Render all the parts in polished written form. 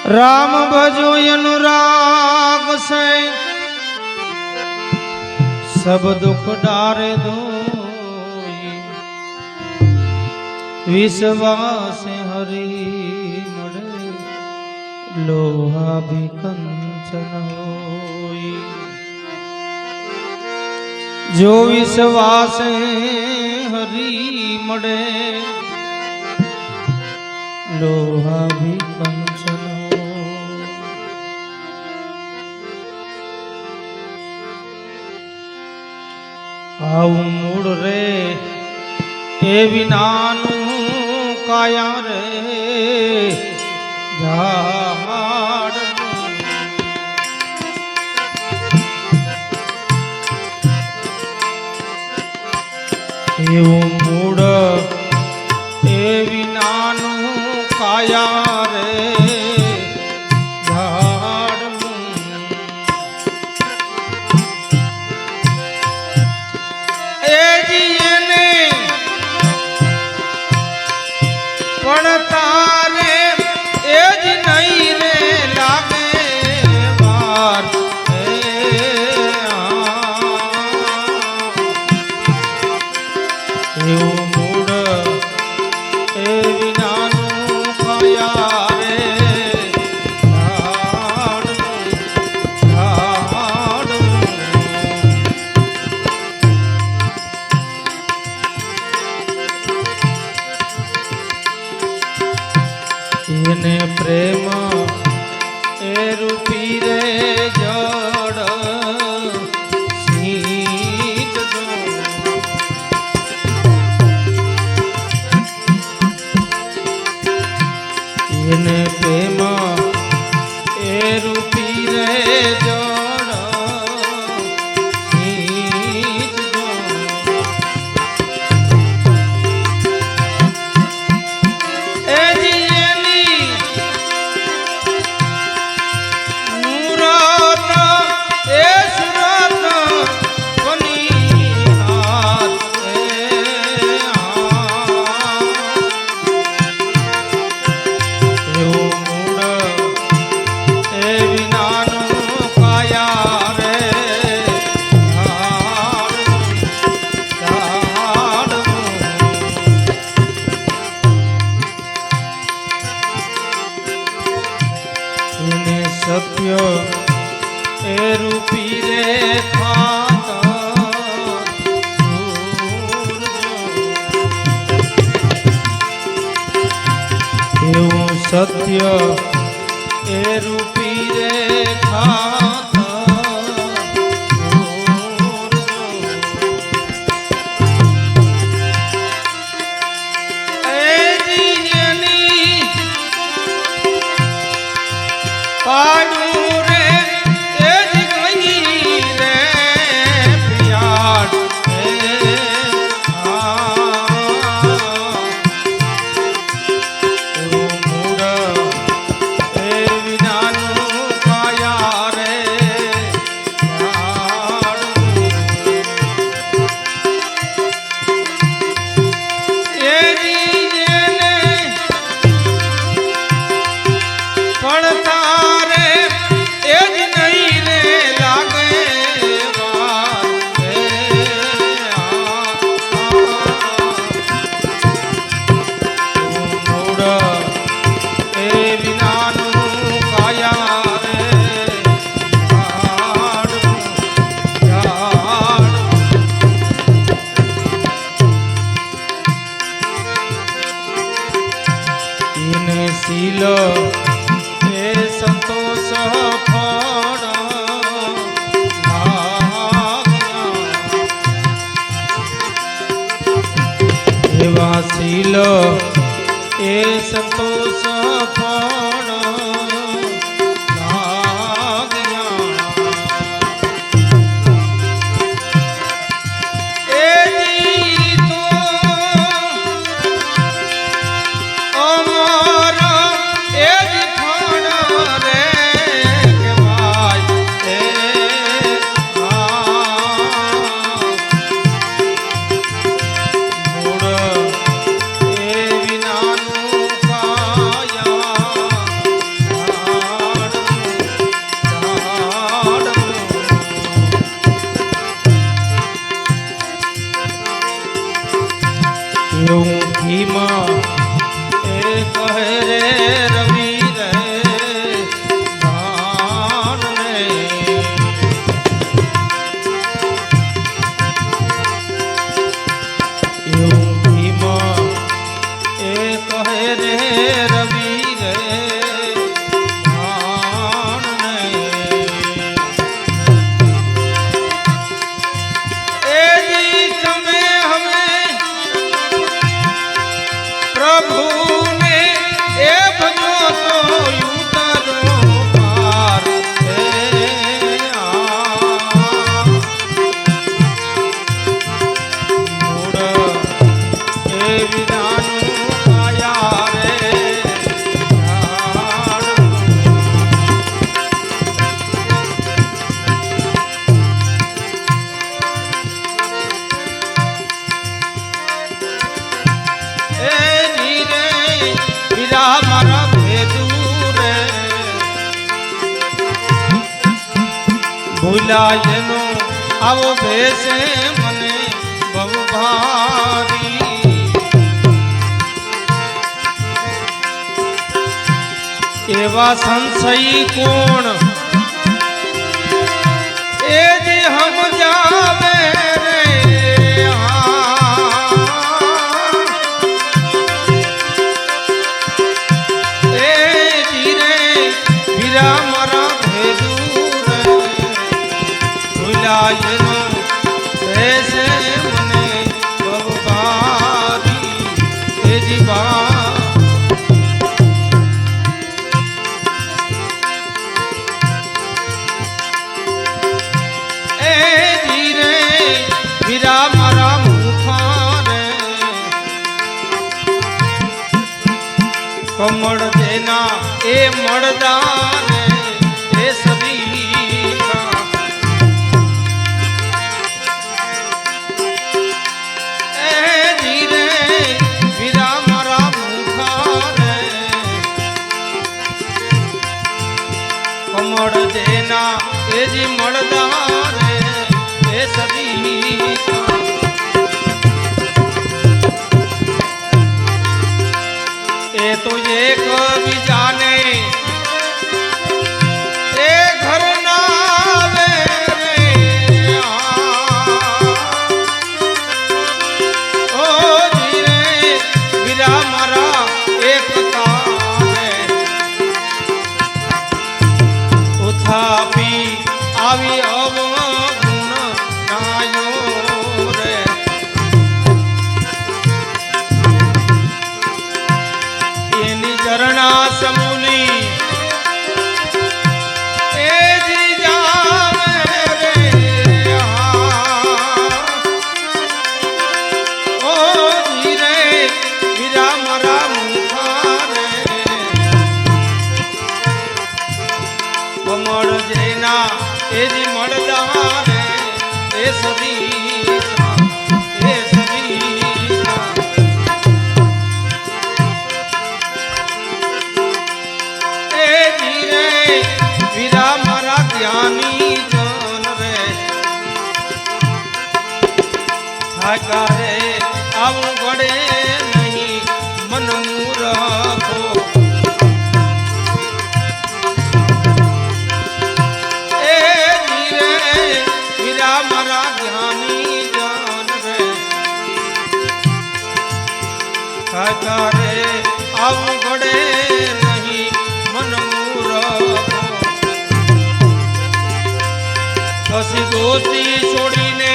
રામ ભજો અનુરાગ સે સબ દુખ ડારે દોઈ વિશ્વાસ હરી મળે લોહા ભી કંચન હોઈ જો વિશ્વાસ હરી મળે લોહા ભી કંચન આવું મૂળ રે એ વિનાનું કાયા રે ઝાડ એવું મૂળ એ વિનાનું કાયા રે એને પ્રેમ એ રૂપી રે જડ સીત દો એને પ્રેમ એ રૂપી રે જડ સીત દો સત્ય એ રૂપી રે એવું સત્ય એ રૂપી રે શીલ એ સંતોષ ફળ એવા શીલ એ સંતોષ ફળ વિનાનું કાયા રે રવિ રે ભૂલાયનો આવો ભેસે મને બહુ ભારી એવા સંશયી કોણ એ જે હમ જાવે રે એ ધીરે વીરા મારા ભૂલાયનો ભેસે મને બહુ ભારી એ જીવા એ ધીરે વીરા મારા મુખા રે કમળ જેના એ મળદા રે એ સદી કમળ જેના એ જી મળદા રે એ સદી એ તો એક બીજાને એ ઘર ના રે ઓ ધીરે વીરા મારા એકતા થાપી આવી અવગુણ નાયો રે એની ચરણા સમૂલી એ જી જાવે રે ઓ ધીરે વીરા મારા મુખા રે કમળ જેના એ જી મળદા રે એ સદી એ સદી એ ધીરે વીરા મારા જ્ઞાની જન રે હાકા રે આવું ગળે નહીં મન મૂરખો મારા જ્ઞાની જાન રે કાકા રે આવું ઘડે નહીં મન મૂરખો પછી દોસ્તી છોડીને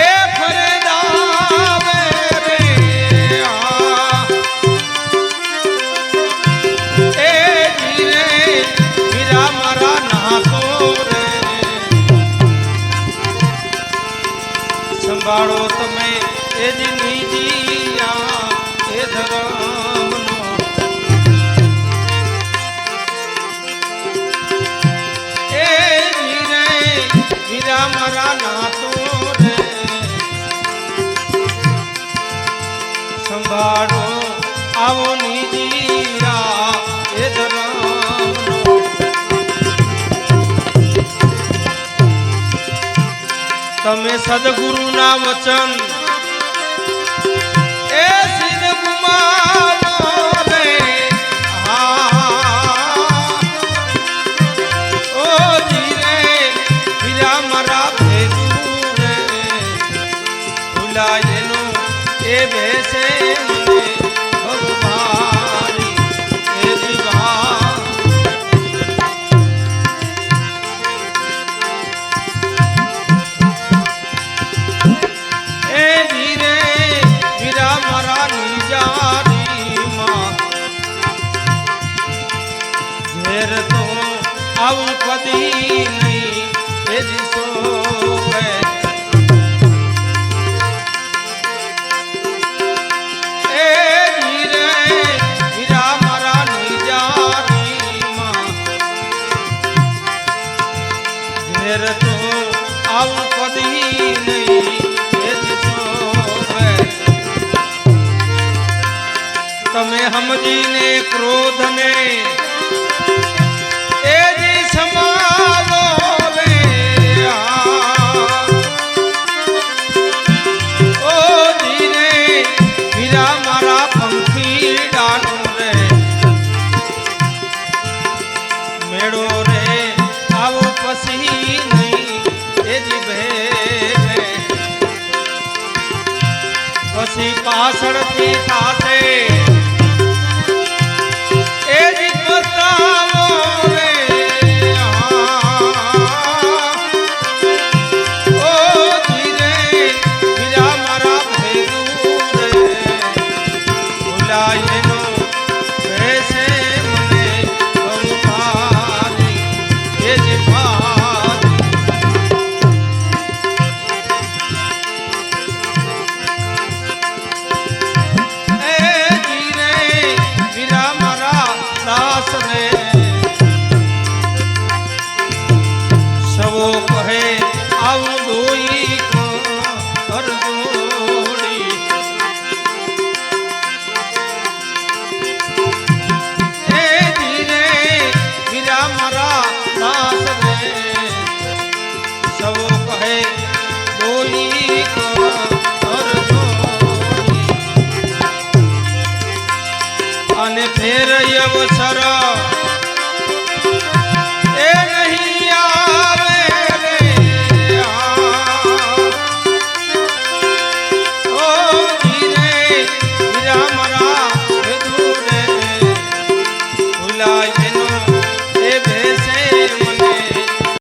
એ ફરે દાવે રે એ ધીરે વીરા મારા નાતો રે સંભાળો તમે એ જ નીતિયા એ ધર્મનો એ ધીરે વીરા મારા નાતો રે સંભાળો આવો નીતિયા એ ધર્મનો તમે સદગુરુના વચન એ સિદ્ધ ગુમાવો રે ઓ ધીરે વીરા મારા ભેદું રે ભૂલાયેલો એ ભેસે મને કદી નહીં એ જ શોભે એ ધીરે હીરા મારા નિજારીમાં ઘેર તો આવું કદી નહીં એ જ શોભે તમે સમજીને ક્રોધને એ જી સમાવો રે ઓ ધીરે હીરા મારા પંખી ડાનું રે મેળો રે આવો પછી નહીં એ જી ભે પછી પાછળથી થાશે એ જી બતાવો રે ઓ ધીરે હીરા મારા ભેગું રે ભૂલાયેલો ભેસે મને બહુ ભારી એ જી ભારી એ ધીરે હીરા મારા દાસ રે સવો કહે આવું દોઈ કર જોડી એ ધીરે હીરા મારા દાસ રે સવો કહે દોઈ કર જોડી અને ફેર અવસર